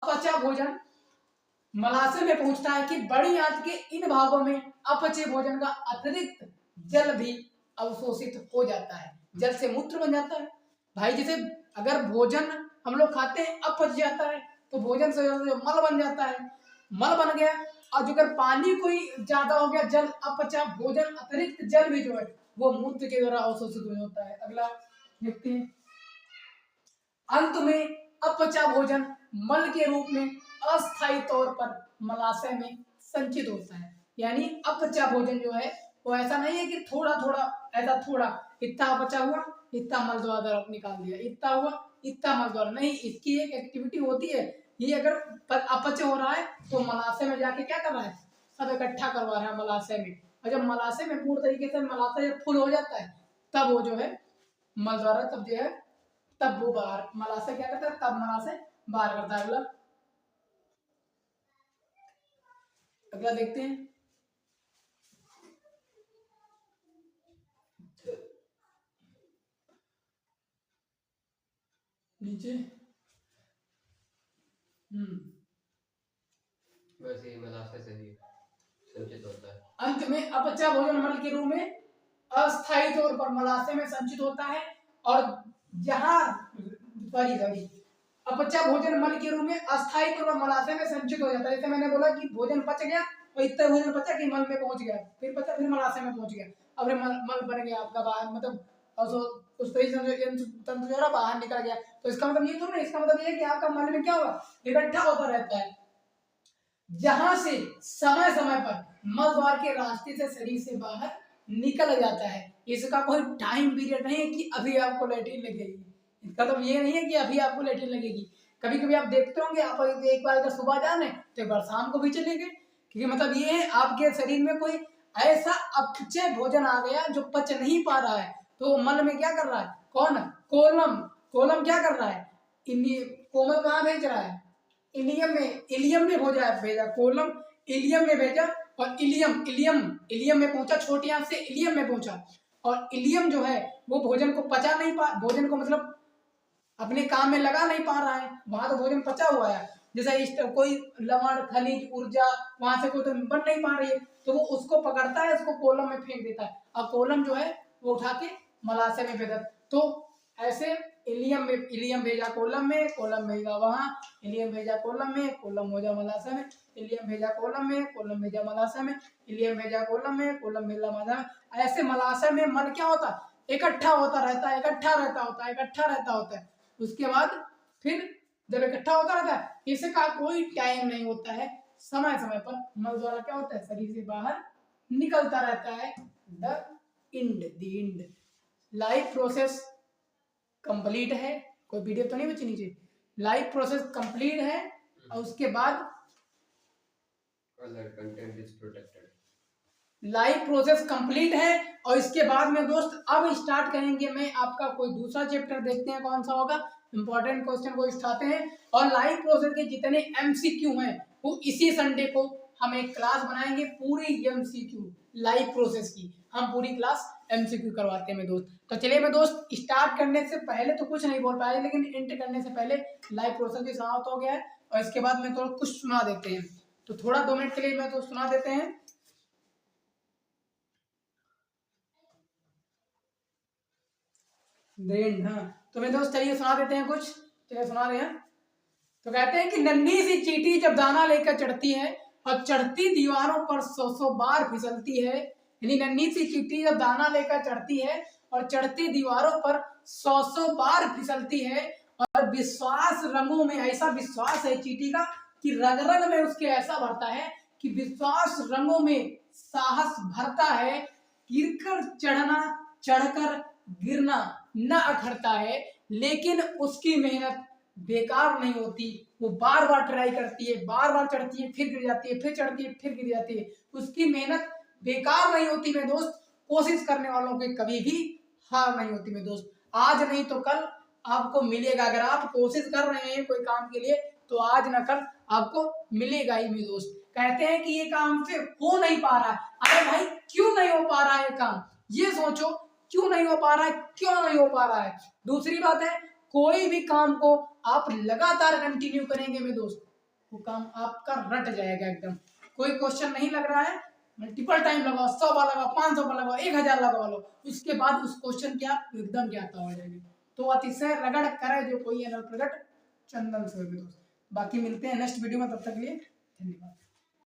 अपचा भोजन मलाशय में पहुंचता है कि बड़ी आंत के इन भागों में अपचे भोजन का अतिरिक्त जल भी अवशोषित हो जाता है, जल से मूत्र बन जाता है। भाई जैसे अगर भोजन हम लोग खाते हैं अपच जाता है तो भोजन से मल बन जाता है, मल बन गया और जो अगर पानी कोई ज्यादा हो गया, जल अपचा भोजन अतिरिक्त जल भी जो है वो मूत्र के द्वारा अवशोषित हो जाता है। अगला देखते हैं, अंत में अपचा भोजन मल के रूप में अस्थायी तौर पर मलाशय में संचित होता है। यानी अपचा भोजन जो है वो ऐसा नहीं है कि थोड़ा थोड़ा, ऐसा थोड़ा इतना अपचा हुआ इतना मल द्वारा निकाल दिया, इतना हुआ इतना मल द्वारा नहीं, इसकी एक एक्टिविटी होती है। ये अगर अपच हो रहा है तो मलाशय में जाके क्या कर रहा है, सब इकट्ठा करवा रहा है मलाशय में, और जब मलाशय में पूर्ण तरीके से मलाशय जब फुल हो जाता है तब वो जो है मल द्वारा तब जो है तब वो बाहर मलाशय क्या करता है, तब मलाशय बाहर करता है। अगला अगला देखते हैं, नीचे वैसे ही मलाशय से ही संचित होता है। अंत में अपचा भोजन मल के रूप में अस्थायी तौर पर मलाशय में संचित होता है, और जहां अपचा भोजन मल के रूप में अस्थायी तौर पर मलाशय में संचित हो जाता है। जैसे मैंने बोला कि भोजन पच गया और इतना भोजन पचा कि मल में पहुंच गया, फिर पचा फिर मलाशय में पहुंच गया, अब मल बन गया आपका बाहर, मतलब उस तरीके से तंत्र जो है बाहर निकल गया। तो इसका मतलब ये थोड़ा, इसका मतलब ये है कि आपका मल में क्या होगा, इकट्ठा होता रहता है, जहां से समय समय पर मल द्वार के रास्ते से शरीर से बाहर निकल जाता है। इसका कोई टाइम पीरियड नहीं है कि अभी आपको लैट्रिन लगेगी, इसका मतलब ये नहीं है कि अभी आपको लैट्रिन लगेगी। कभी कभी आप देखते होंगे, आप एक बार अगर सुबह जाने तो एक बार शाम को भी चलेंगे, क्योंकि मतलब ये है आपके शरीर में कोई ऐसा अपचय भोजन आ गया जो पच नहीं पा रहा है, तो मल में क्या कर रहा है, कौन, कोलम, कोलम क्या कर रहा है, कोमल कहाँ भेज रहा है, इलियम में भेजा कोलम, इलियम में भेजा, और इलियम इलियम इलियम में पहुंचा, छोटी आंत से इलियम में पहुंचा, और इलियम जो है वो भोजन को पचा नहीं पा, भोजन को मतलब अपने काम में लगा नहीं पा रहा है, वहां तो भोजन पचा हुआ है, जैसा कोई लवण खनिज ऊर्जा वहां से कोई तो बन नहीं पा रही है, तो वो उसको पकड़ता है, उसको कोलम में फेंक देता है, और कोलम जो है वो उठा के मलाशय में भेजा। तो ऐसे इलियम भेजा कोलम में, कोलम भेजा वहां, इलियम भेजा कोलम में, कोलम भेजा मलाशय में, इलियम भेजा कोलम में, कोलम भेजा मलाशय में, इलियम भेजा कोलम में, कोलम भेजा मलाशय में। ऐसे मलाशय में मल क्या होता है, इकट्ठा होता रहता है, इकट्ठा रहता होता है। उसके बाद फिर जब इकट्ठा होता रहता है, इसका कोई टाइम नहीं होता है, समय समय पर मल द्वारा क्या होता है, शरीर से बाहर निकलता रहता है। The end life process complete है, कोई वीडियो तो नहीं बची नीचे, लाइफ प्रोसेस कंप्लीट है, और उसके बाद other content is protected, life process complete है, और इसके बाद में दोस्त अब स्टार्ट करेंगे मैं आपका कोई दूसरा चैप्टर, देखते हैं कौन सा होगा, इंपॉर्टेंट क्वेश्चन को उठाते हैं, और लाइफ प्रोसेस के जितने एमसीक्यू हैं वो इसी संडे को हम एक क्लास बनाएंगे, पूरी एमसीक्यू लाइफ प्रोसेस की हम पूरी क्लास एमसीक्यू करवाते हैं मेरे दोस्त। तो चलिए मैं दोस्त, स्टार्ट करने से पहले तो कुछ नहीं बोल पाया, लेकिन एंटर करने से पहले लाइफ प्रोसेस भी समाप्त हो गया है, और इसके बाद में तो कुछ सुना देते हैं, तो थोड़ा 2 मिनट के लिए मैं तो सुना देते हैं। हाँ, तो मैं दोस्त चलिए सुना देते हैं कुछ, चलिए सुना रहे हैं। तो कहते हैं कि नन्ही सी चींटी जब दाना लेकर चढ़ती है और चढ़ती दीवारों पर 100 बार फिसलती है, यानी नन्ही सी चींटी जब दाना लेकर चढ़ती है और चढ़ती दीवारों पर 100 बार फिसलती है, और विश्वास रंगों में, ऐसा विश्वास है चींटी का कि रग रग में उसके ऐसा भरता है कि विश्वास रंगों में साहस भरता है, गिरकर चढ़ना, चढ़कर गिरना न अखरता है, लेकिन उसकी मेहनत बेकार नहीं होती, वो बार बार ट्राई करती है, बार बार चढ़ती है, फिर गिर जाती है, फिर चढ़ती है, फिर गिर जाती है, उसकी मेहनत बेकार नहीं होती मेरे दोस्त, कोशिश करने वालों की कभी भी हार नहीं होती मेरे दोस्त, आज नहीं तो कल आपको मिलेगा, अगर आप कोशिश कर रहे हैं कोई काम के लिए तो आज न कल आपको मिलेगा ही मेरे दोस्त। कहते हैं कि ये काम से हो नहीं पा रहा है, अरे भाई क्यों नहीं हो पा रहा है ये काम, ये सोचो क्यों नहीं हो पा रहा है, क्यों नहीं हो पा रहा है। दूसरी बात है, कोई भी काम को आप लगातार कंटिन्यू करेंगे मेरे दोस्त, वो काम आपका रट जाएगा एकदम। कोई क्वेश्चन नहीं लग रहा है, मल्टीपल टाइम लगाओ, 100 बार लगाओ, 500 बार लगाओ, 1000 लगा लो, उसके बाद उस क्वेश्चन की आप एकदम ज्ञाता हो जाएंगे। तो अतिशय रगड़ करे जो कोई एनल प्रगट चंदन से भी दोस्त। बाकी मिलते हैं नेक्स्ट वीडियो में, तब तक के लिए धन्यवाद।